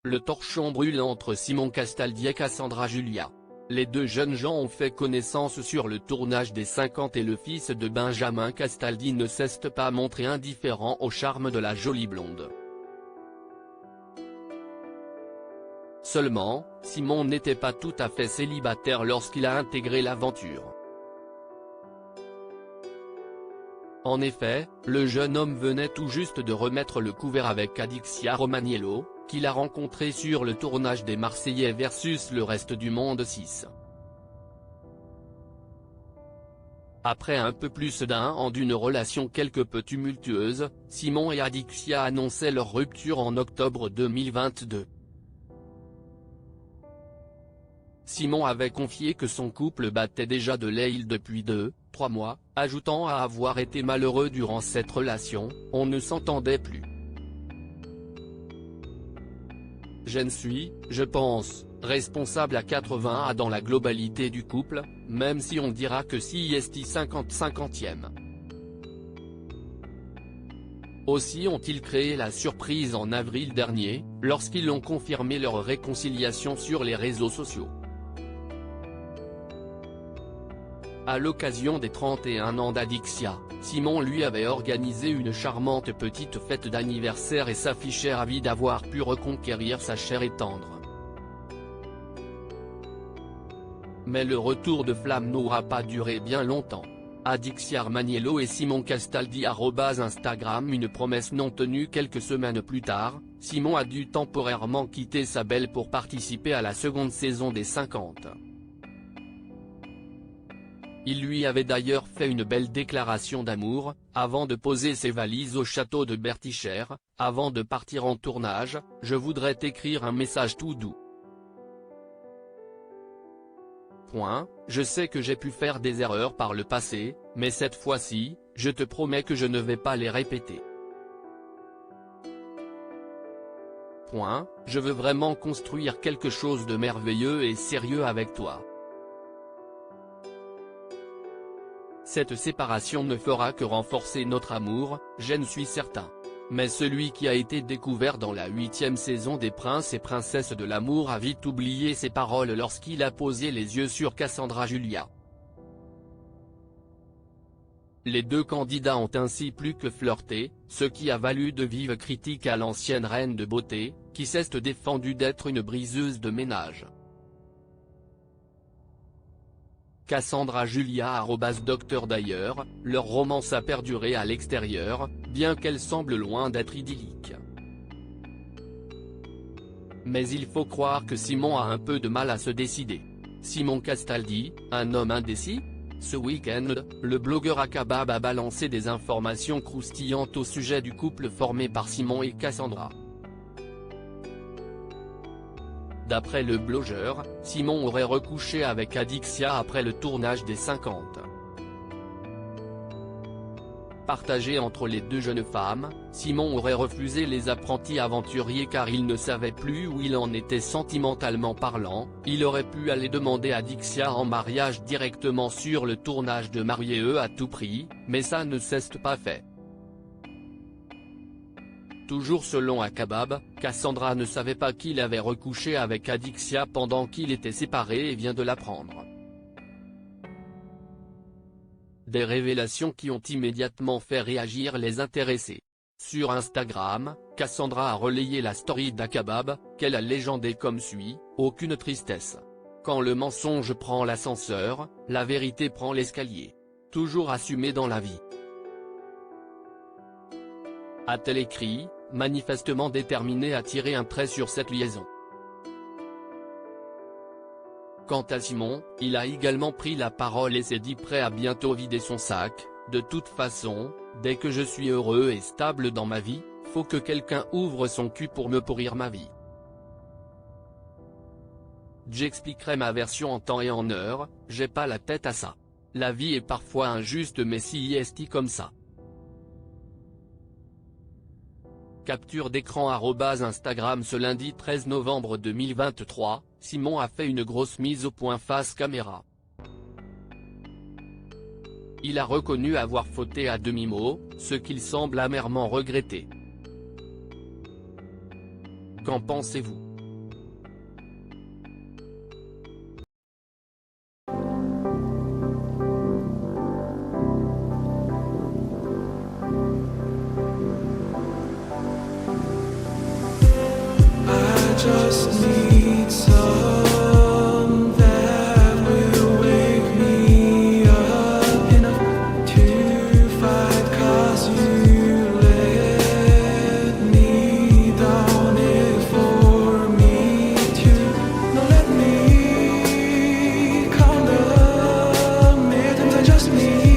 Le torchon brûle entre Simon Castaldi et Cassandra Julia. Les deux jeunes gens ont fait connaissance sur le tournage des 50 et le fils de Benjamin Castaldi ne cesse pas montrer indifférent au charme de la jolie blonde. Seulement, Simon n'était pas tout à fait célibataire lorsqu'il a intégré l'aventure. En effet, le jeune homme venait tout juste de remettre le couvert avec Adixia Romaniello, qu'il a rencontré sur le tournage des Marseillais versus le reste du monde 6. Après un peu plus d'un an d'une relation quelque peu tumultueuse, Simon et Adixia annonçaient leur rupture en octobre 2022. Simon avait confié que son couple battait déjà de l'aile depuis 2-3 mois, ajoutant à avoir été malheureux durant cette relation, on ne s'entendait plus. Je ne suis, je pense, responsable à 80 dans la globalité du couple, même si on dira que si est 50-50e. Aussi ont-ils créé la surprise en avril dernier, lorsqu'ils ont confirmé leur réconciliation sur les réseaux sociaux. À l'occasion des 31 ans d'Adixia, Simon lui avait organisé une charmante petite fête d'anniversaire et s'affichait ravi d'avoir pu reconquérir sa chair et tendre. Mais le retour de flamme n'aura pas duré bien longtemps. Adixia Romaniello et Simon Castaldi @Instagram. Une promesse non tenue quelques semaines plus tard, Simon a dû temporairement quitter sa belle pour participer à la seconde saison des 50. Il lui avait d'ailleurs fait une belle déclaration d'amour, avant de poser ses valises au château de Bertichères. Avant de partir en tournage, je voudrais t'écrire un message tout doux. Je sais que j'ai pu faire des erreurs par le passé, mais cette fois-ci, je te promets que je ne vais pas les répéter. Je veux vraiment construire quelque chose de merveilleux et sérieux avec toi. Cette séparation ne fera que renforcer notre amour, j'en suis certain. Mais celui qui a été découvert dans la 8e saison des Princes et Princesses de l'amour a vite oublié ces paroles lorsqu'il a posé les yeux sur Cassandra Julia. Les deux candidats ont ainsi plus que flirté, ce qui a valu de vives critiques à l'ancienne reine de beauté, qui s'est défendue d'être une briseuse de ménage. Cassandra Julia @Docteur d'ailleurs, leur romance a perduré à l'extérieur, bien qu'elle semble loin d'être idyllique. Mais il faut croire que Simon a un peu de mal à se décider. Simon Castaldi, un homme indécis ? Ce week-end, le blogueur Akabab a balancé des informations croustillantes au sujet du couple formé par Simon et Cassandra. D'après le blogueur, Simon aurait recouché avec Adixia après le tournage des 50. Partagé entre les deux jeunes femmes, Simon aurait refusé les apprentis aventuriers car il ne savait plus où il en était sentimentalement parlant. Il aurait pu aller demander Adixia en mariage directement sur le tournage de Mariés à tout prix, mais ça ne s'est pas fait. Toujours selon Akabab, Cassandra ne savait pas qu'il avait recouché avec Adixia pendant qu'il était séparé et vient de l'apprendre. Des révélations qui ont immédiatement fait réagir les intéressés. Sur Instagram, Cassandra a relayé la story d'Akabab, qu'elle a légendée comme suit, « Aucune tristesse. Quand le mensonge prend l'ascenseur, la vérité prend l'escalier. Toujours assumé dans la vie ». A-t-elle écrit, manifestement déterminée à tirer un trait sur cette liaison. Quant à Simon, il a également pris la parole et s'est dit prêt à bientôt vider son sac. De toute façon, dès que je suis heureux et stable dans ma vie, faut que quelqu'un ouvre son cul pour me pourrir ma vie. J'expliquerai ma version en temps et en heure, j'ai pas la tête à ça. La vie est parfois injuste mais si est comme ça. Capture d'écran @Instagram. Ce lundi 13 novembre 2023, Simon a fait une grosse mise au point face caméra. Il a reconnu avoir fauté à demi-mot, ce qu'il semble amèrement regretter. Qu'en pensez-vous ? me.